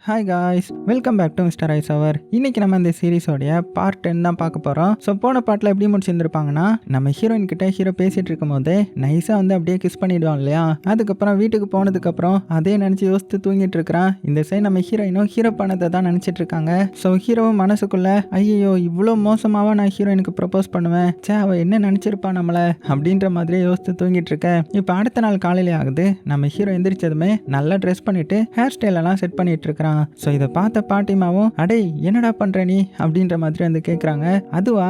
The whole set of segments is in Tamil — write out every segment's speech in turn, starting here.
Hi guys, welcome back to mister ice hour. இன்னைக்கு நம்ம இந்த சீரிஸோடைய பார்ட் 10 தான் பார்க்க போகிறோம். ஸோ போன பார்ட்டில் எப்படி முடிச்சிருந்துருப்பாங்கன்னா, நம்ம ஹீரோயின் கிட்ட ஹீரோ பேசிகிட்டு இருக்கும் போதே நைஸாக வந்து அப்படியே கிஸ் பண்ணிடுவான் இல்லையா. அதுக்கப்புறம் வீட்டுக்கு போனதுக்கப்புறம் அதே நினச்சி யோசித்து தூங்கிட்டு இருக்கிறான். இந்த சைடு நம்ம ஹீரோயினும் ஹீரோ பண்ணதை தான் நினச்சிட்டு இருக்காங்க. ஸோ ஹீரோவும் மனசுக்குள்ள ஐயோ இவ்வளோ மோசமாவா நான் ஹீரோயினுக்கு ப்ரப்போஸ் பண்ணுவேன், அவள் என்ன நினச்சிருப்பா நம்மளை அப்படின்ற மாதிரியே யோசித்து தூங்கிட்டு இருக்கேன். இப்போ அடுத்த நாள் காலையிலே ஆகுது. நம்ம ஹீரோ எந்திரிச்சதுமே நல்லா ட்ரெஸ் பண்ணிட்டு ஹேர் ஸ்டைலெல்லாம் செட் பண்ணிட்டு இருக்கிறான். ஸோ இதை பார்த்த பாட்டிமாவும் அடே என்னடா பண்ற நீ அப்படின்ற மாதிரி வந்து கேட்குறாங்க. அதுவா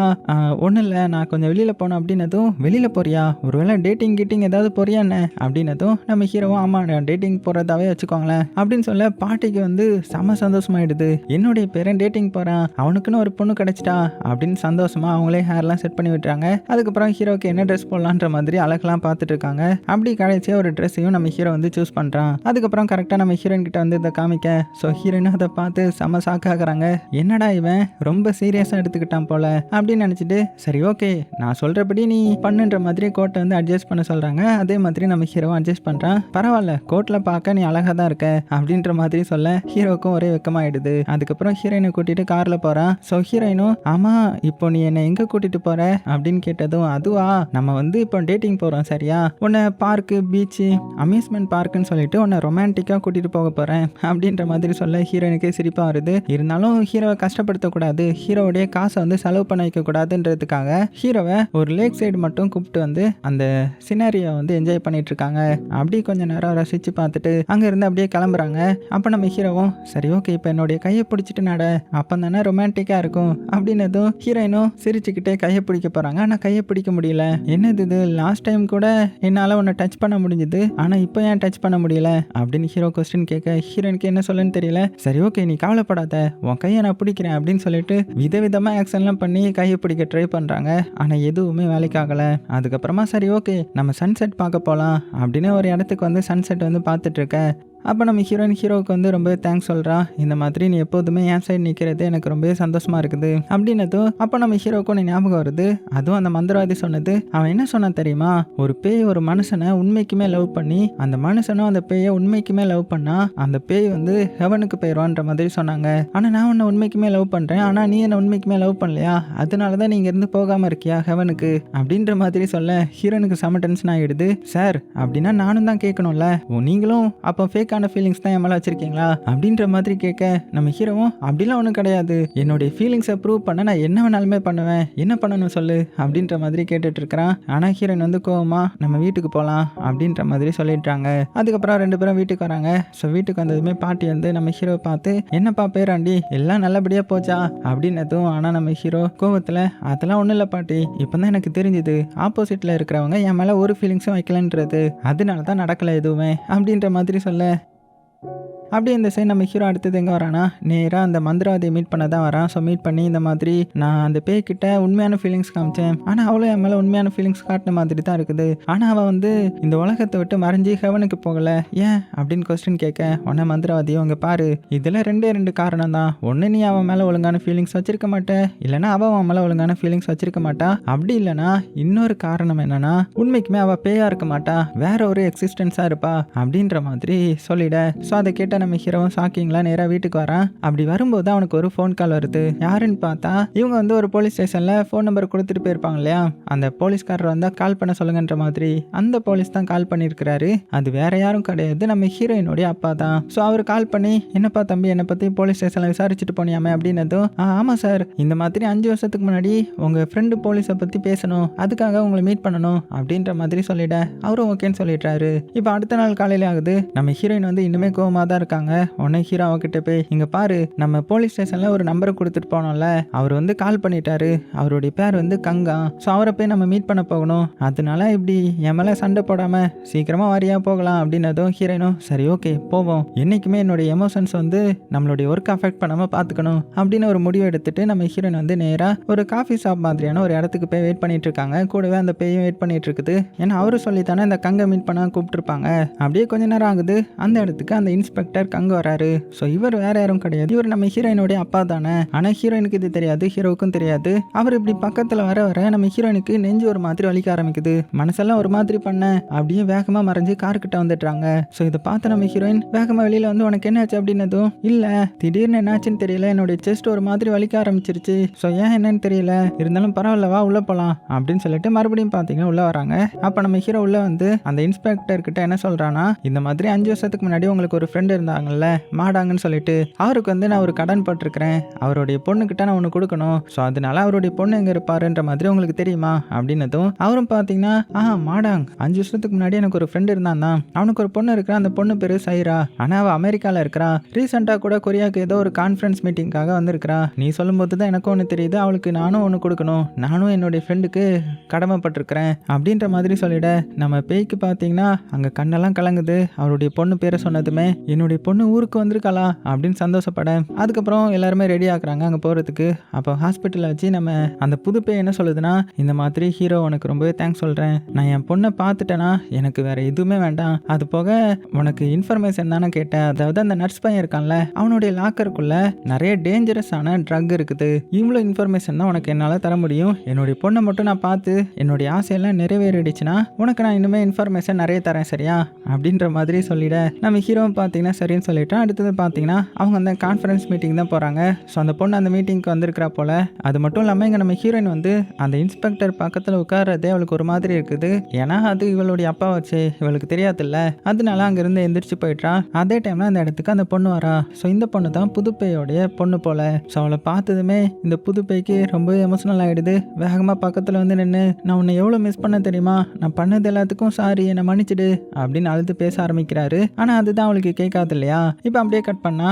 ஒன்றும் இல்லை, நான் கொஞ்சம் வெளியில் போனேன் அப்படின்னதும், வெளியில் போறியா, ஒருவேளை டேட்டிங் ஏதாவது போறியா என்ன அப்படின்னதும் நம்ம ஹீரோவும் ஆமா டேட்டிங் போகிறதாவே வச்சுக்கோங்களேன் அப்படின்னு சொல்ல பாட்டிக்கு வந்து செம சந்தோஷமாயிடுது. என்னுடைய பேரன் டேட்டிங் போகிறான், அவனுக்குன்னு ஒரு பொண்ணு கிடைச்சிட்டா அப்படின்னு சந்தோஷமா அவங்களே ஹேர்லாம் செட் பண்ணி விட்டுறாங்க. அதுக்கப்புறம் ஹீரோக்கு என்ன ட்ரெஸ் போடலான்ற மாதிரி அழகெல்லாம் பார்த்துட்டு இருக்காங்க. அப்படி கடைசியாக ஒரு ட்ரெஸ்ஸையும் நம்ம ஹீரோ வந்து சூஸ் பண்ணுறான். அதுக்கப்புறம் கரெக்டாக நம்ம ஹீரோயின் கிட்ட வந்து இதை காமிக்க ஸோ ஹீரோயினும் அதை பார்த்து செம ஷாக்காகிறாங்க. என்னடா இவன் ரொம்ப சீரியஸாக எடுத்துக்கிட்டான் போல அப்படின்னு நினச்சிட்டு சரி ஓகே நான் சொல்கிறபடி நீ பண்ணுன்ற மாதிரி கோட்டை வந்து அட்ஜஸ்ட் பண்ண சொல்கிறாங்க. அதே மாதிரி நம்ம ஹீரோவும் அட்ஜஸ்ட் பண்ணுறான். பரவாயில்ல கோட்டில் பார்க்க நீ அழகாக தான் இருக்க அப்படின்ற மாதிரி சொல்ல ஹீரோக்கும் ஒரே வெக்கமாயிடுது. அதுக்கப்புறம் ஹீரோயினை கூட்டிட்டு காரில் போகிறான். ஸோ ஹீரோயினும் ஆமாம் இப்போ நீ என்னை எங்கே கூட்டிட்டு போகிற அப்படின்னு கேட்டதும் அதுவா நம்ம வந்து இப்போ டேட்டிங் போகிறோம் சரியா, உன்னை பார்க்கு பீச்சு அம்யூஸ்மெண்ட் பார்க்குன்னு சொல்லிட்டு உன்னை ரொமான்டிக்காக கூட்டிகிட்டு போக போகிறேன் அப்படின்ற மாதிரி சொல்ல ஹீரோயினுக்கே சிரிப்பாக வருது. இருந்தாலும் ஹீரோவை கஷ்டப்படுத்தக்கூடாது, ஹீரோவுடைய காசை வந்து செலவு பண்ண வைக்கக்கூடாதுன்றதுக்காக ஹீரோவை ஒரு லேக் சைடு மட்டும் கூப்பிட்டு வந்து அந்த சினாரியை வந்து என்ஜாய் பண்ணிட்டு இருக்காங்க. அப்படி கொஞ்சம் நேரம் ரசித்து பார்த்துட்டு அங்கேருந்து அப்படியே கிளம்புறாங்க. அப்போ நம்ம ஹீரோவும் சரி ஓகே இப்போ என்னுடைய கையை பிடிச்சிட்டு நட, அப்போ தானே ரொமான்டிக்காக இருக்கும் அப்படின்னதும் ஹீரோயினும் சிரிச்சுக்கிட்டே கையை பிடிக்க போகிறாங்க. ஆனால் கையை பிடிக்க முடியல. என்னது இது, லாஸ்ட் டைம் கூட என்னால் உன்னை டச் பண்ண முடிஞ்சுது, ஆனால் இப்போ ஏன் டச் பண்ண முடியல அப்படின்னு ஹீரோ கொஸ்டின் கேட்க ஹீரோயினுக்கு என்ன சொல்லன்னு தெரியல. சரி ஓகே நீ கவலைப்படாத, உன் கையை நான் பிடிக்கிறேன் அப்படின்னு சொல்லிட்டு விதவிதமாக ஆக்ஷன்லாம் பண்ணி கையை பிடிக்க ட்ரை பண்ணுறாங்க. ஆனால் எதுவுமே வேலைக்கு ஆகலை. அதுக்கப்புறமா சரி ஓகே நம்ம சன்செட் பார்க்க போகலாம் அப்படின்னு ஒரு இடத்துக்கு வந்து சன்செட் வந்து பார்த்துட்டு இருக்கேன். அப்போ நம்ம ஹீரோவுக்கு வந்து ரொம்ப தேங்க்ஸ் சொல்கிறா. இந்த மாதிரி நீ எப்போதுமே என் சைடு நிற்கிறது எனக்கு ரொம்பவே சந்தோஷமாக இருக்குது அப்படின்னதும் அப்போ நம்ம ஹீரோவுக்கும் ஞாபகம் வருது. அதுவும் அந்த மந்திரவாதி சொன்னது. அவன் என்ன சொன்னான் தெரியுமா, ஒரு பேய் ஒரு மனுஷனை உண்மைக்குமே லவ் பண்ணி அந்த மனுஷனும் அந்த பேயை உண்மைக்குமே லவ் பண்ணா அந்த பேய் வந்து ஹெவனுக்கு போயிடுவான்ற மாதிரி சொன்னாங்க. ஆனால் நான் உன்னை உண்மைக்குமே லவ் பண்ணுறேன், ஆனால் நீ என்ன உண்மைக்குமே லவ் பண்ணலையா, அதனால தான் நீங்கள் இருந்து போகாமல் இருக்கியா ஹெவனுக்கு அப்படின்ற மாதிரி சொல்ல ஹீரோனுக்கு செம டென்ஷன் ஆகிடுது. சார் அப்படின்னா நானும் தான் கேட்கணும்ல, நீங்களும் அப்போ ஃபேக் ஃபீலிங்ஸ் தான் என் மேலே வச்சிருக்கீங்களா அப்படின்ற மாதிரி கேட்க நம்ம ஹீரோவும் அப்படிலாம் ஒன்றும் கிடையாது, என்னுடைய ஃபீலிங்ஸை ப்ரூவ் பண்ண நான் என்ன வேணாலுமே பண்ணுவேன், என்ன பண்ணணும் சொல்லு அப்படின்ற மாதிரி கேட்டுட்டு இருக்கிறான். ஆனால் ஹீரோயின் வந்து கோவமா நம்ம வீட்டுக்கு போகலாம் அப்படின்ற மாதிரி சொல்லிடுறாங்க. அதுக்கப்புறம் ரெண்டு பேரும் வீட்டுக்கு வராங்க. ஸோ வீட்டுக்கு வந்ததுமே பாட்டி வந்து நம்ம ஹீரோவை பார்த்து என்னப்பா பேராண்டி எல்லாம் நல்லபடியாக போச்சா அப்படின்னதும், ஆனால் நம்ம ஹீரோ கோவத்தில் அதெல்லாம் ஒன்றும் இல்லை பாட்டி, இப்போ தான் எனக்கு தெரிஞ்சுது ஆப்போசிட்டில் இருக்கிறவங்க என் மேலே ஒரு ஃபீலிங்ஸும் வைக்கலன்றது, அதனால தான் நடக்கலை எதுவுமே அப்படின்ற மாதிரி சொல்ல அப்படியே இந்த சைடு நம்ம ஹீரோ அடுத்தது எங்கே வரானா நேராக அந்த மந்திரவாதியை மீட் பண்ண தான் வரான். ஸோ மீட் பண்ணி இந்த மாதிரி நான் அந்த பேய்கிட்ட உண்மையான ஃபீலிங்ஸ் காமிச்சேன், ஆனால் அவளும் என் மேலே உண்மையான ஃபீலிங்ஸ் காட்டின மாதிரி தான் இருக்குது, ஆனால் அவள் வந்து இந்த உலகத்தை விட்டு மறைஞ்சி ஹெவனுக்கு போகலை ஏன் அப்படின்னு கொஸ்டின் கேட்க உடனே மந்திரவாதியும் இங்கே பாரு இதில் ரெண்டு காரணம் தான், ஒன்று நீ அவன் மேலே ஒழுங்கான ஃபீலிங்ஸ் வச்சிருக்க மாட்டேன், இல்லைனா அவன் மேலே ஒழுங்கான ஃபீலிங்ஸ் வச்சிருக்க மாட்டா, அப்படி இல்லைனா இன்னொரு காரணம் என்னன்னா உண்மைக்குமே அவள் பேயா இருக்க மாட்டா, வேற ஒரு எக்ஸிஸ்டன்ஸாக இருப்பா அப்படின்ற மாதிரி சொல்லிட. ஸோ அதை கேட்ட நம்ம ஹீரோவும் ஷாக்கிங்லாம் நேராக வீட்டுக்கு வரான். அப்படி வரும்போது அவனுக்கு ஒரு ஃபோன் கால் வருது. யாருன்னு பார்த்தா இவங்க வந்து ஒரு போலீஸ் ஸ்டேஷனில் ஃபோன் நம்பர் கொடுத்துட்டு போயிருப்பாங்க இல்லையா, அந்த போலீஸ்காரர் வந்தால் கால் பண்ண சொல்லுங்கன்ற மாதிரி அந்த போலீஸ் தான் கால் பண்ணியிருக்கிறாரு. அது வேற யாரும் கிடையாது, நம்ம ஹீரோயினுடைய அப்பா தான். ஸோ அவர் கால் பண்ணி என்னப்பா தம்பி என்னை பற்றி போலீஸ் ஸ்டேஷனில் விசாரிச்சுட்டு போனியாமே அப்படின்னதும் ஆமாம் சார் இந்த மாதிரி 5 வருஷத்துக்கு முன்னாடி உங்கள் ஃப்ரெண்டு போலீஸை பற்றி பேசணும், அதுக்காக உங்களை மீட் பண்ணணும் அப்படின்ற மாதிரி சொல்லிட அவரும் ஓகேன்னு சொல்லிடுறாரு. இப்போ அடுத்த நாள் காலையில ஆகுது. நம்ம ஹீரோயின் வந்து இன்னுமே கோவமாக தான் இருக்காங்க. உடனே ஹீரோ அவகிட்ட போய் இங்க பாரு நம்ம போலீஸ் ஸ்டேஷன்ல ஒரு நம்பரை கொடுத்துட்டு போனோம்ல, அவர் வந்து கால் பண்ணிட்டாரு, அவருடைய பேர் வந்து கங்கா, ஸோ அவரை போய் நம்ம மீட் பண்ண போகணும், அதனால இப்படி என் மேலே சண்டை போடாம சீக்கிரமா வாரியா போகலாம் அப்படின்னதும் ஹீரோயினும் சரி ஓகே போவோம், என்னைக்குமே என்னுடைய எமோஷன்ஸ் வந்து நம்மளுடைய ஒர்க் அஃபெக்ட் பண்ணாம பார்த்துக்கணும் அப்படின்னு ஒரு முடிவு எடுத்துட்டு நம்ம ஹீரோயின் வந்து நேரா ஒரு காஃபி ஷாப் மாதிரியான ஒரு இடத்துக்கு போய் வெயிட் பண்ணிட்டு இருக்காங்க. கூடவே அந்த பேயும் வெயிட் பண்ணிட்டு இருக்குது. ஏன்னா அவரு சொல்லித்தானே இந்த கங்கை மீட் பண்ண கூப்பிட்டுருப்பாங்க. அப்படியே கொஞ்ச நேரம் ஆகுது. அந்த இடத்துக்கு அந்த இன்ஸ்பெக்டர் இன்ஸ்பெக்டர் கங்கு வராரு. ஸோ இவர் வேற யாரும் கிடையாது, இவர் நம்ம ஹீரோயினுடைய அப்பா தானே. ஆனால் ஹீரோயினுக்கு இது தெரியாது, ஹீரோவுக்கும் தெரியாது. அவர் இப்படி பக்கத்தில் வர வர நம்ம ஹீரோயினுக்கு நெஞ்சு ஒரு மாதிரி வலிக்க ஆரம்பிக்குது, மனசெல்லாம் ஒரு மாதிரி பண்ண அப்படியே வேகமாக மறைஞ்சு கார்கிட்ட வந்துடுறாங்க. ஸோ இதை பார்த்து நம்ம ஹீரோயின் வேகமாக வெளியில் வந்து உனக்கு என்னாச்சு அப்படின்னதும், இல்லை திடீர்னு என்னாச்சுன்னு தெரியல, என்னுடைய செஸ்ட் ஒரு மாதிரி வலிக்க ஆரம்பிச்சிருச்சு, ஸோ ஏன் என்னன்னு தெரியல, இருந்தாலும் பரவாயில்லவா உள்ள போகலாம் அப்படின்னு சொல்லிட்டு மறுபடியும் பார்த்தீங்கன்னா உள்ள வராங்க. அப்போ நம்ம ஹீரோ உள்ள வந்து அந்த இன்ஸ்பெக்டர் கிட்ட என்ன சொல்றானா, இந்த மாதிரி 5 வருஷத்துக்கு முன்னாடி உங்களுக்கு ஒரு ஃப்ரெண்ட் இருந்தாங்கல்ல மாடாங்கன்னு சொல்லிட்டு, அவருக்கு வந்து நான் ஒரு கடன் பட்டிருக்கிறேன், அவருடைய பொண்ணுக்கிட்ட நான் ஒன்று கொடுக்கணும், ஸோ அதனால அவருடைய பொண்ணு எங்கே இருப்பாருன்ற மாதிரி உங்களுக்கு தெரியுமா அப்படின்னதும், அவரும் பார்த்தீங்கன்னா மாடாங் 5 வருஷத்துக்கு முன்னாடி எனக்கு ஒரு ஃப்ரெண்ட் இருந்தான் தான், அவனுக்கு ஒரு பொண்ணு இருக்கிறா, அந்த பொண்ணு பேரு சைரா, ஆனால் அவள் அமெரிக்காவில் இருக்கிறா, ரீசெண்டாக கூட கொரியாவுக்கு ஏதோ ஒரு கான்ஃபரன்ஸ் மீட்டிங்காக வந்திருக்கிறா, நீ சொல்லும்போது தான் எனக்கும் ஒன்று தெரியுது, அவளுக்கு நானும் ஒன்று கொடுக்கணும், நானும் என்னுடைய ஃப்ரெண்டுக்கு கடமைப்பட்டிருக்கிறேன் அப்படின்ற மாதிரி சொல்லிட, நம்ம பேய்க்கு பார்த்தீங்கன்னா அங்கே கண்ணெல்லாம் கலங்குது. அவருடைய பொண்ணு பேரை சொன்னதுமே என்னுடைய பொண்ணு ஊருக்கு வந்திருக்காளா அப்படின்னு சந்தோஷப்பட, அதுக்கப்புறம் எல்லாருமே ரெடி ஆகுறாங்க அங்கே போகிறதுக்கு. அப்போ ஹாஸ்பிட்டலில் வச்சு நம்ம அந்த புது பேய் என்ன சொல்லுதுன்னா, இந்த மாதிரி ஹீரோ உனக்கு ரொம்பவே தேங்க்ஸ் சொல்கிறேன், நான் என் பொண்ணை பார்த்துட்டேன்னா எனக்கு வேற எதுவுமே வேண்டாம், அது போக உனக்கு இன்ஃபர்மேஷன் தானே கேட்டேன், அதாவது அந்த நர்ஸ் பையன் இருக்கான்ல அவனுடைய லாக்கருக்குள்ள நிறைய டேஞ்சரஸான ட்ரக் இருக்குது, இவ்வளோ இன்ஃபர்மேஷன் தான் உனக்கு என்னால் தர முடியும், என்னுடைய பொண்ணை மட்டும் நான் பார்த்து என்னுடைய ஆசையெல்லாம் நிறைவேறிடுச்சுன்னா உனக்கு நான் இனிமேல் இன்ஃபர்மேஷன் நிறைய தரேன் சரியா அப்படின்ற மாதிரி சொல்லிட, நம்ம ஹீரோவும் பார்த்தீங்கன்னா சரின்னு சொல்லிட்டோம். அடுத்தது பார்த்தீங்கன்னா அவங்க அந்த கான்ஃபரன்ஸ் மீட்டிங் தான் போகிறாங்க. ஸோ அந்த பொண்ணு அந்த மீட்டிங்க்கு வந்திருக்கிறா போல. அது மட்டும் இல்லாமல் இங்கே நம்ம ஹீரோயின் வந்து அந்த இன்ஸ்பெக்டர் பக்கத்தில் உட்கார்றதே அவளுக்கு ஒரு மாதிரி இருக்குது, ஏன்னா அது இவளுடைய அப்பா வச்சு இவளுக்கு தெரியாதுல்ல, அதனால அங்கேருந்து எந்திரிச்சு போயிட்டா. அதே டைமில் அந்த இடத்துக்கு அந்த பொண்ணு வரா. ஸோ இந்த பொண்ணு தான் புதுப்பையோடைய பொண்ணு போல. ஸோ அவளை பார்த்ததுமே இந்த புதுப்பைக்கு ரொம்ப எமோஷனல் ஆகிடுது, வேகமாக பக்கத்தில் வந்து நின்று, நான் உன்னை எவ்வளோ மிஸ் பண்ண தெரியுமா, நான் பண்ணது எல்லாத்துக்கும் சாரி, என்னை மன்னிச்சிடு அப்படின்னு அழுது பேச ஆரம்பிக்கிறாரு. ஆனால் அதுதான் அவளுக்கு கேட்காது இல்லையா. இப்போ அப்படியே கட் பண்ணா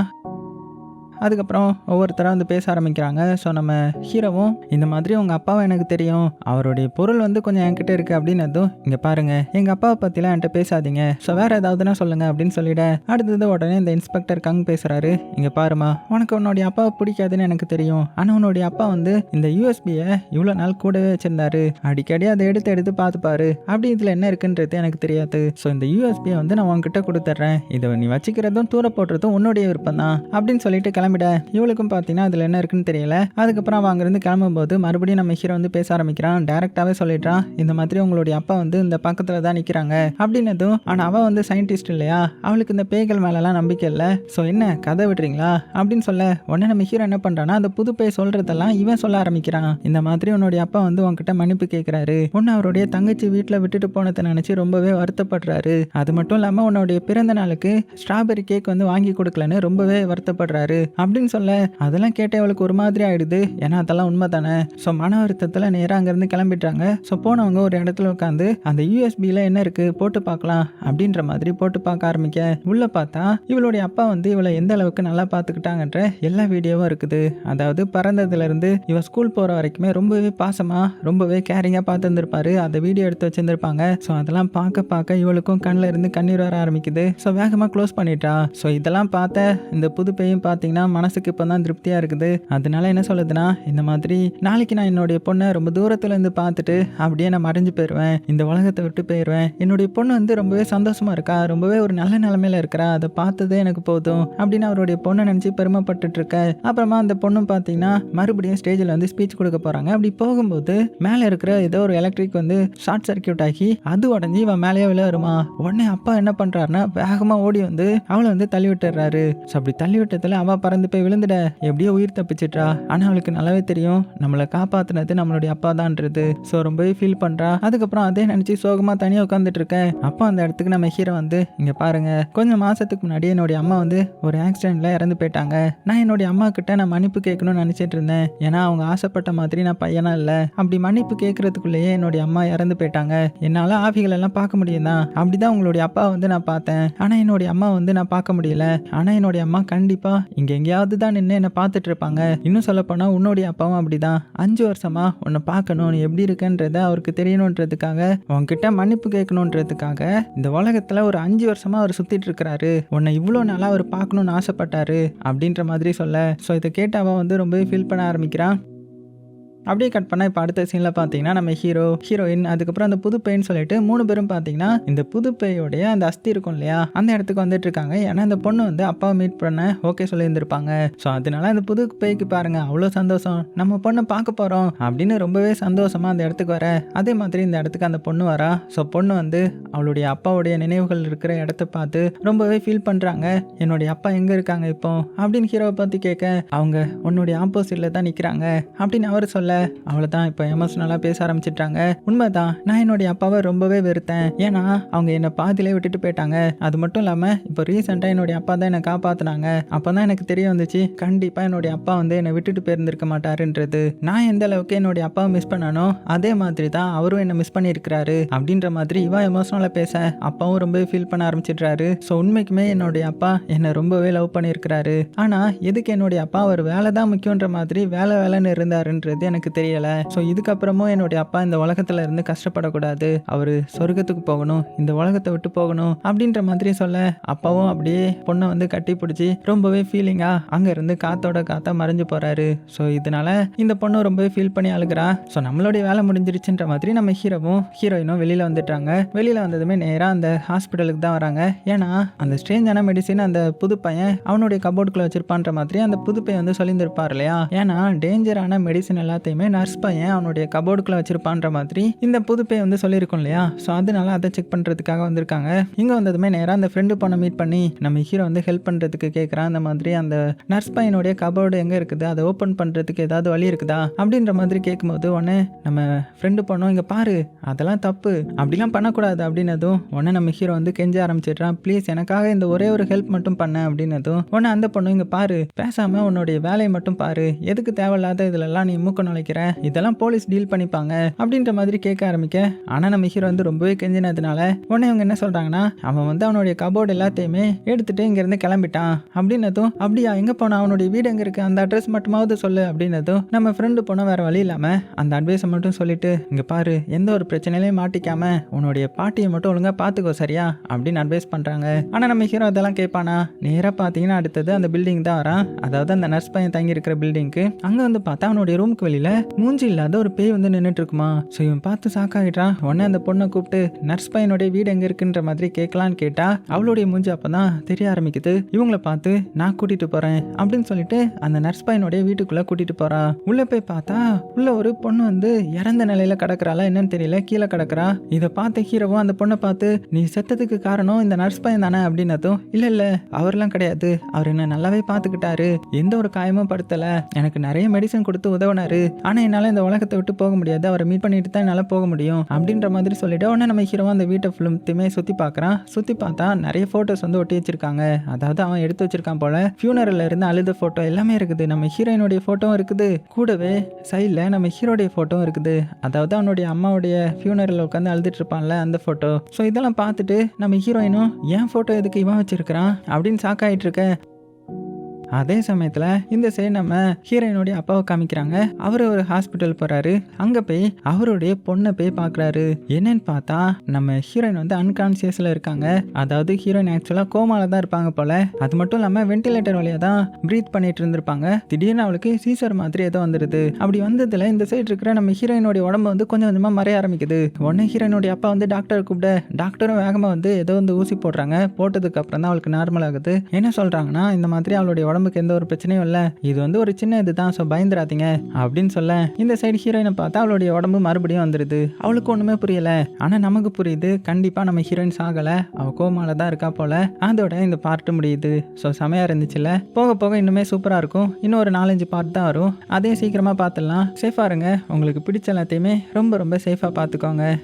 அதுக்கப்புறம் ஒவ்வொருத்தராக வந்து பேச ஆரம்பிக்கிறாங்க. ஸோ நம்ம ஹீரோவும் இந்த மாதிரி உங்கள் அப்பாவை எனக்கு தெரியும், அவருடைய பொருள் வந்து கொஞ்சம் என்கிட்ட இருக்குது அப்படின்னதும், இங்கே பாருங்கள் எங்கள் அப்பாவை பற்றிலாம் என்கிட்ட பேசாதீங்க, ஸோ வேறு ஏதாவதுனா சொல்லுங்கள் அப்படின்னு சொல்லிட, அடுத்தது உடனே இந்த இன்ஸ்பெக்டர் கங் பேசுகிறாரு, இங்கே பாருமா உனக்கு உன்னுடைய அப்பாவை பிடிக்காதுன்னு எனக்கு தெரியும், ஆனால் உன்னுடைய அப்பா வந்து இந்த யூஎஸ்பியை இவ்வளோ நாள் கூடவே வச்சுருந்தாரு, அடிக்கடி அதை எடுத்து எடுத்து பார்த்துப்பாரு, அப்படி இதில் என்ன இருக்குன்றது எனக்கு தெரியாது, ஸோ இந்த யூஎஸ்பியை வந்து நான் உங்ககிட்ட கொடுத்துட்றேன், இதை நீ வச்சுக்கிறதும் தூர போடுறதும் உன்னுடைய விருப்பம் தான் அப்படின்னு சொல்லிட்டு கிளம்பிட. இவளுக்கும் பார்த்தீங்கன்னா அதில் என்ன இருக்குன்னு தெரியல. அதுக்கப்புறம் அவன் அங்கேருந்து கிளம்பும்போது மறுபடியும் நம்ம ஹீரோ வந்து பேச ஆரம்பிக்கிறான். டேரெக்டாகவே சொல்லிடுறான், இந்த மாதிரி உங்களுடைய அப்பா வந்து இந்த பக்கத்தில் தான் நிற்கிறாங்க அப்படின்னதும், ஆனால் அவள் வந்து சயின்டிஸ்ட் இல்லையா, அவளுக்கு இந்த பேய்கள் மேலெல்லாம் நம்பிக்கை இல்லை, ஸோ என்ன கதை விடுறீங்களா அப்படின்னு சொல்ல, உடனே நம்ம ஹீரோ என்ன பண்ணுறான்னா அந்த புது பேய் சொல்கிறதெல்லாம் இவன் சொல்ல ஆரம்பிக்கிறான். இந்த மாதிரி உன்னுடைய அப்பா வந்து உன்கிட்ட மன்னிப்பு கேட்குறாரு, உன்னை அவருடைய தங்கச்சி வீட்டில் விட்டுட்டு போனதை நினச்சி ரொம்பவே வருத்தப்படுறாரு, அது மட்டும் இல்லாமல் உன்னுடைய பிறந்த நாளுக்கு ஸ்ட்ராபெரி கேக் வந்து வாங்கி கொடுக்கலன்னு ரொம்பவே வருத்தப்படுறாரு அப்படின்னு சொல்ல, அதெல்லாம் கேட்டே அவளுக்கு ஒரு மாதிரி ஆயிடுது, ஏன்னா அதெல்லாம் உண்மை தானே. ஸோ மன வருத்தத்தில் நேராக அங்கேருந்து கிளம்பிட்டாங்க. ஸோ போனவங்க ஒரு இடத்துல உட்காந்து அந்த யூஎஸ்பியில் என்ன இருக்குது போட்டு பார்க்கலாம் அப்படின்ற மாதிரி போட்டு பார்க்க ஆரம்பிக்க, உள்ளே பார்த்தா இவளுடைய அப்பா வந்து இவளை எந்த அளவுக்கு நல்லா பார்த்துக்கிட்டாங்கன்ற எல்லா வீடியோவும் இருக்குது. அதாவது பிறந்ததுலேருந்து இவ ஸ்கூல் போகிற வரைக்குமே ரொம்பவே பாசமாக ரொம்பவே கேரிங்காக பார்த்துருந்துருப்பாரு, அந்த வீடியோ எடுத்து வச்சுருந்துருப்பாங்க. ஸோ அதெல்லாம் பார்க்க பார்க்க இவளுக்கும் கண்ணில் இருந்து கண்ணீர் வர ஆரம்பிக்குது. ஸோ வேகமாக க்ளோஸ் பண்ணிட்டா. ஸோ இதெல்லாம் பார்த்த இந்த புது பையன் பார்த்தீங்கன்னா மனசுக்கு இப்போ தான் திருப்தியாக இருக்குது. அதனால என்ன சொல்லுதுன்னா, இந்த மாதிரி நாளைக்கு நான் என்னுடைய பொண்ணை ரொம்ப தூரத்துல இருந்து பார்த்துட்டு அப்படியே நான் மறைஞ்சு போயிடுவேன், இந்த உலகத்தை விட்டு போயிடுவேன், என்னுடைய பொண்ணு வந்து ரொம்பவே சந்தோஷமா இருக்கா, ரொம்பவே ஒரு நல்ல நிலைமையில இருக்கிறா, அதை பார்த்ததே எனக்கு போதும் அப்படின்னு அவருடைய பொண்ணை நினச்சி பெருமைப்பட்டுட்டு இருக்க. அப்புறமா அந்த பொண்ணும் பார்த்தீங்கன்னா மறுபடியும் ஸ்டேஜில் வந்து ஸ்பீச் கொடுக்க போகிறாங்க. அப்படி போகும்போது மேலே இருக்கிற ஏதோ ஒரு எலக்ட்ரிக் வந்து ஷார்ட் சர்க்கியூட் ஆகி அது உடஞ்சி இவன் மேலேயே விழுமா. உடனே அப்பா என்ன பண்ணுறாருன்னா வேகமாக ஓடி வந்து அவளை வந்து தள்ளி விட்டுறாரு. ஸோ அப்படி தள்ளி விட்டதில் அவள் பறந்து போய் விழுந்துட எப்படியோ உயிர் தப்பிச்சிட்றா. ஆனால் அவளுக்கு நல்லாவே தெரியும் நம்மளை காப்பாற்றினது நம்மளுடைய அப்பா தான்ன்றது. ஸோ ரொம்பவே ஃபீல் பண்ணுறா. அதுக்கப்புறம் அதே நினச்சி சோகமாக தனியாக உட்காந்துட்டு இருக்கேன். அப்போ அந்த இடத்துக்கு நம்ம ஹீரோ வந்து, இங்கே பாருங்க, கொஞ்சம் மாதத்துக்கு முன்னாடி என்னுடைய அம்மா வந்து ஒரு ஆக்சிடென்ட்ல இறந்து போயிட்டாங்க. நான் என்னுடைய அம்மா கிட்ட நான் மன்னிப்பு கேட்கணும்னு நினச்சிட்டு இருந்தேன், ஏன்னா அவங்க ஆசைப்பட்ட மாதிரி நான் பையனா இல்லை. அப்படி மன்னிப்பு கேட்கறதுக்குள்ளேயே என்னுடைய அம்மா இறந்து போயிட்டாங்க. என்னால் ஆவிகள் எல்லாம் பார்க்க முடியும் தான், அப்படிதான் உங்களுடைய அப்பா வந்து நான் பார்த்தேன். ஆனால் என்னுடைய அம்மா வந்து நான் பார்க்க முடியல. ஆனால் என்னுடைய அம்மா கண்டிப்பாக இங்கே எங்கேயாவது தான் நின்று என்னை பார்த்துட்டு இருப்பாங்க. இன்னும் சொல்லப்போனால் உன்னுடைய அப்பாவும் அப்படிதான். 5 வருஷமா உன்னை பார்க்கணும், நீ எப்படி இருக்குன்றத அவருக்கு தெரியணுன்றதுக்காக, உன்கிட்ட மன்னிப்பு கேட்கணுன்றதுக்காக இந்த உலகத்துல ஒரு 5 வருஷமா அவர் சுத்திட்டு இருக்கிறாரு. உன்னை இவ்வளோ நாளா அவர் பார்க்கணும்னு ஆசைப்பட்டாரு அப்படின்ற மாதிரி சொல்ல. ஸோ இதை கேட்டு அவன் வந்து ரொம்பவே ஃபீல் பண்ண ஆரம்பிக்கிறான். அப்படியே கட் பண்ணா இப்போ அடுத்த சீன்ல பார்த்தீங்கன்னா நம்ம ஹீரோ, ஹீரோயின், அதுக்கப்புறம் அந்த புது பேய்ன்னு சொல்லிட்டு 3 பேரும் பார்த்தீங்கன்னா இந்த புது பேயோடைய அந்த அஸ்தி இருக்கும் இல்லையா, அந்த இடத்துக்கு வந்துட்டு இருக்காங்க. ஏன்னா அந்த பொண்ணு வந்து அப்பாவை மீட் பண்ண ஓகே சொல்லியிருந்திருப்பாங்க. ஸோ அதனால அந்த புது பேய்க்கு பாருங்க அவ்வளோ சந்தோஷம், நம்ம பொண்ணை பார்க்க போறோம் அப்படின்னு ரொம்பவே சந்தோஷமா அந்த இடத்துக்கு வர. அதே மாதிரி இந்த இடத்துக்கு அந்த பொண்ணு வரா. ஸோ பொண்ணு வந்து அவளுடைய அப்பாவுடைய நினைவுகள் இருக்கிற இடத்த பார்த்து ரொம்பவே ஃபீல் பண்றாங்க. என்னுடைய அப்பா எங்க இருக்காங்க இப்போ அப்படின்னு ஹீரோவை பத்தி கேட்க, அவங்க உன்னுடைய ஆப்போசிட்ல தான் நிக்கிறாங்க அப்படின்னு அவர் சொல்ல, அவ்வளவுதான் இப்போ எமோஷனலா பேச ஆரம்பிச்சிட்டாங்க. உண்மைதான், நான் என்னுடைய அப்பாவை ரொம்பவே வெறுத்தேன். ஏன்னா அவங்க என்னை பாதியிலே விட்டுட்டு போயிட்டாங்க. அது மட்டும் இல்லாம இப்போ ரீசெண்டா என்னுடைய அப்பா தான் என்னை காப்பாத்தினாங்க. அப்பதான் எனக்கு தெரிய வந்துச்சு கண்டிப்பா என்னுடைய அப்பா வந்து என்னை விட்டுட்டு போயிருந்திருக்க மாட்டாருன்றது. நான் எந்த அளவுக்கு என்னுடைய அப்பாவை மிஸ் பண்ணானோ அதே மாதிரி தான் அவரும் என்ன மிஸ் பண்ணியிருக்கிறாரு அப்படின்ற மாதிரி இவா எமோஷனலா பேச அப்பாவும் ரொம்பவே ஃபீல் பண்ண ஆரம்பிச்சிடுறாரு. ஸோ உண்மைக்குமே என்னுடைய அப்பா என்னை ரொம்பவே லவ் பண்ணியிருக்கிறாரு. ஆனா எதுக்கு என்னுடைய அப்பா ஒரு வேலை தான் முக்கியன்ற மாதிரி வேலைன்னு இருந்தாருன்றது எனக்கு தெரியல. ஸோ இதுக்கப்புறமும் என்னுடைய அப்பா இந்த உலகத்துல இருந்து கஷ்டப்படக்கூடாது, அவரு சொர்க்கத்துக்கு போகணும், இந்த உலகத்தை விட்டு போகணும் அப்படின்ற மாதிரி சொல்ல, அப்பாவும் அப்படியே பொண்ணை வந்து கட்டி பிடிச்சி ரொம்பவே ஃபீலிங்கா அங்க இருந்து காத்தோட காத்தா மறைஞ்சு போறாரு. ஸோ இதனால இந்த பொண்ணு ரொம்பவே ஃபீல் பண்ணி அழுகிறா. ஸோ நம்மளுடைய வேலை முடிஞ்சிருச்சுன்ற மாதிரி நம்ம ஹீரோவும் ஹீரோயினும் வெளியில வந்துட்டாங்க. வெளியில வந்ததுமே நேரா அந்த ஹாஸ்பிட்டலுக்கு தான் வராங்க. ஏன்னா அந்த ஸ்ட்ரேஞ்சான மெடிசின் அந்த புது பையன் அவனுடைய கபோர்டுக்குள்ள வச்சிருப்பான்ற மாதிரி அந்த புது பையன் வந்து சொல்லியிருந்திருப்பார் இல்லையா. ஏன்னா டேஞ்சரான மெடிசின் எல்லாத்தையுமே நர்ஸ் பையன் அவனுடைய கபோர்டுக்குள்ள வச்சிருப்பான்ற மாதிரி இந்த புது பையன் வந்து சொல்லியிருக்கும் இல்லையா. ஸோ அதனால அதை செக் பண்றதுக்காக வந்திருக்காங்க. இங்க வந்ததுமே நேரா அந்த ஃப்ரெண்டு பொண்ணை மீட் பண்ணி நம்ம ஹீரோ வந்து ஹெல்ப் பண்றதுக்கு கேட்கறான். அந்த மாதிரி அந்த நர்ஸ் பையனுடைய கபோர்டு எங்க இருக்குது, அதை ஓப்பன் பண்றதுக்கு ஏதாவது வழி இருக்குதா அப்படின்ற மாதிரி கேட்கும்போது உடனே நம்ம ஃப்ரெண்டு பொண்ணும் இங்க பாரு அதெல்லாம் தப்பு, அப்படிலாம் பண்ணக்கூடாது அப்படின்னதும் உடனே நம்ம ஹீரோ வந்து கெஞ்ச ஆரம்பிச்சிடுறான். ப்ளீஸ் எனக்காக இந்த ஒரே ஒரு ஹெல்ப் மட்டும் பண்ண அப்படின்னதும் உடனே அந்த பொண்ணு இங்க பாரு பேசாம உன்னுடைய வேலையை மட்டும் பாரு, எதுக்கு தேவையில்லாத இதுலலாம் நீ மூக்க நுழைக்கிற, இதெல்லாம் போலீஸ் டீல் பண்ணிப்பாங்க அப்படின்ற மாதிரி கேட்க ஆரம்பிக்க. ஆனா நம்ம ஹீரோ வந்து ரொம்பவே கெஞ்சினதுனால உடனே அவங்க என்ன சொல்றாங்கன்னா அவன் வந்து அவனுடைய கபோர்டு எல்லாத்தையுமே எடுத்துட்டு இங்க இருந்து கிளம்பிட்டான் அப்படின்னதும், அப்படியா எங்க போனா, அவனுடைய வீடு எங்க இருக்கு, அந்த அட்ரஸ் மட்டுமாவது சொல்லு அப்படின்னதும் நம்ம ஃப்ரெண்டு போன வேற வழி இல்லாம அந்த அட்வைஸை மட்டும் சொல்லிட்டு இங்க பாரு எந்த ஒரு பிரச்சனையிலையும் மாட்டிக்காம உன்னுடைய பாட்டியை மட்டும் ஒழுங்கா பாத்துக்கோ சரியா அப்படின்னு அட்வைஸ் பண்றாங்க. ஆனா நம்ம ஹீரோ அதெல்லாம் கேட்பானா, நேரா பாத்தீங்கன்னா அடுத்தது அந்த பில்டிங் தான் வரான். அதாவது அந்த நர்ஸ் பையன் தங்கி இருக்கிற பில்டிங்க்கு. அங்க வந்து பார்த்தா அவனுடைய ரூமுக்கு வெளியில மூஞ்சி இல்லாத ஒரு பேய் வந்து நின்றுட்டு இருக்குமா. ஸோ இவன் பார்த்து சாக்காயிட்டான். உடனே அந்த பொண்ணை கூப்பிட்டு நர்ஸ் பையனுடைய வீடு எங்க இருக்குன்ற மாதிரி கேட்கலான்னு கேட்டா அவளுடைய மூஞ்சி அப்பதான் தெரிய ஆரம்பிக்குது. இவங்களை பார்த்து நான் கூட்டிட்டு போறேன் அப்படின்னு சொல்லிட்டு அந்த நர்ஸ் பையனுடைய வீட்டுக்குள்ள கூட்டிட்டு போறா. உள்ள போய் பார்த்தா உள்ள ஒரு பொண்ணு வந்து இறந்த நிலையில கிடக்குறாளா என்னன்னு தெரியல, கீழே கிடக்குறா. இதை பார்த்த ஹீரோவும் அந்த பொண்ணை பார்த்து நீ செத்ததுக்கு காரணம் இந்த நர்ஸ் பையன் தானே அப்படின்னதும் இல்ல அவர்லாம் கிடையாது, அவர் என்ன நல்லாவே பார்த்துக்கிட்டாரு, எந்த ஒரு காயமும் படுத்தல, எனக்கு நிறைய மெடிசன் கொடுத்து உதவினாரு, ஆனா என்னால இந்த உலகத்தை விட்டு போக முடியாது, அவரை மீட் பண்ணிட்டு தான் என்னால போக முடியும் அப்படின்ற மாதிரி சொல்லிட்டு உடனே நம்ம ஹீரோவும் அந்த வீட்டை ஃபுல்லுமே சுத்தி பார்க்கறான். சுத்தி பார்த்தா நிறைய போட்டோஸ் வந்து ஒட்டி வச்சிருக்காங்க. அதாவது அவன் எடுத்து வச்சிருக்கான் போல. ஃபியூனரல்ல இருந்து அழுத போட்டோ எல்லாமே இருக்குது. நம்ம ஹீரோயினுடைய போட்டோவும் இருக்குது, கூடவே சைட்ல நம்ம ஹீரோடைய போட்டோவும் இருக்குது. அதாவது அவனுடைய அம்மாவுடைய ஃபியூனரல் உட்காந்து அழுதுட்டு இருப்பான்ல அந்த போட்டோ. ஸோ இதெல்லாம் பார்த்துட்டு நம்ம ஹீரோயினும் என் போட்டோ எதுக்கு இவன் வச்சிருக்கிறான் அப்படின்னு ஷாக்காயிட்டு இருக்க. அதே சமயத்துல இந்த சைடு நம்ம ஹீரோயினுடைய அப்பாவை காமிக்கிறாங்க. அவரு ஒரு ஹாஸ்பிட்டல் போறாரு. அங்க போய் அவருடைய பொண்ணை போய் பாக்குறாரு. என்னன்னு பார்த்தா நம்ம ஹீரோயின் வந்து அன்கான்சியஸ்ல இருக்காங்க. அதாவது ஹீரோயின் ஆக்சுவலா கோமால தான் இருப்பாங்க போல. அது மட்டும் இல்லாம வென்டிலேட்டர் வழியா தான் பிரீத் பண்ணிட்டு இருந்திருப்பாங்க. திடீர்னு அவளுக்கு சீசர் மாதிரி ஏதோ வந்துருது. அப்படி வந்ததுல இந்த சைடு இருக்கிற நம்ம ஹீரோயினுடைய உடம்பு வந்து கொஞ்சம் கொஞ்சமா மறைய ஆரம்பிக்குது. உடனே ஹீரோயினுடைய அப்பா வந்து டாக்டர் கூப்பிட டாக்டரும் வேகமா வந்து ஏதோ வந்து ஊசி போடுறாங்க. போட்டதுக்கு அப்புறம் தான் அவளுக்கு நார்மல் ஆகுது. என்ன சொல்றாங்கன்னா இந்த மாதிரி அவளுடைய உடம்புக்கு எந்த ஒரு பிரச்சனையும் இல்ல, இது வந்து ஒரு சின்ன இதுதான், ஸோ பயந்துராதீங்க அப்படின்னு சொல்ல இந்த சைடு ஹீரோயினை பார்த்தா அவளுடைய உடம்பு மறுபடியும் வந்துருது. அவளுக்கு ஒண்ணுமே புரியல. ஆனா நமக்கு புரியுது கண்டிப்பா நம்ம ஹீரோயின் சாகல, அவ கோமால தான் இருக்கா போல. அதோட இந்த பார்ட் முடியுது. ஸோ செமையா இருந்துச்சுல. போக போக இன்னுமே சூப்பரா இருக்கும். இன்னும் ஒரு 4-5 பார்ட் தான் வரும். அதே சீக்கிரமா பார்த்துடலாம். சேஃபா இருங்க. உங்களுக்கு பிடிச்ச எல்லாத்தையுமே ரொம்ப ரொம்ப சேஃபா பார்த்துக்கோங்க.